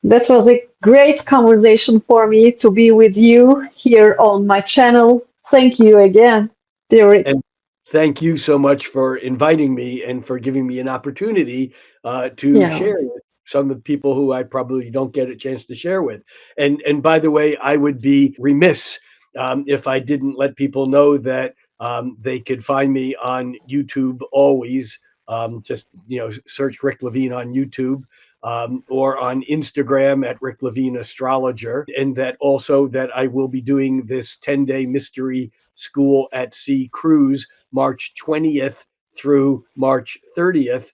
That was a great conversation for me to be with you here on my channel. Thank you again, dear Rick. And thank you so much for inviting me and for giving me an opportunity to share with some of the people who I probably don't get a chance to share with. And by the way, I would be remiss if I didn't let people know that they could find me on YouTube always. Just search Rick Levine on YouTube. Or on Instagram at Rick Levine Astrologer, and that also that I will be doing this 10-day mystery school at sea cruise, March 20th through March 30th,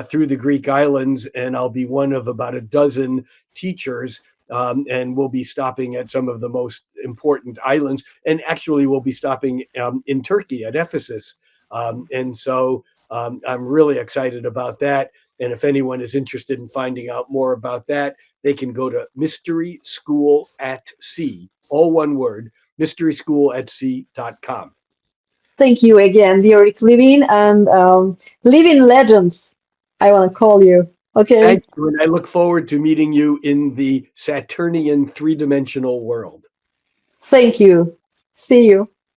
through the Greek islands, and I'll be one of about a dozen teachers. And we'll be stopping at some of the most important islands, and actually we'll be stopping in Turkey at Ephesus. And so I'm really excited about that. And if anyone is interested in finding out more about that, they can go to Mystery School at Sea, all one word, mysteryschoolatsea.com. Thank you again, dear Rick Levine, and living legends, I want to call you. Okay. Thank you, and I look forward to meeting you in the Saturnian three-dimensional world. Thank you. See you.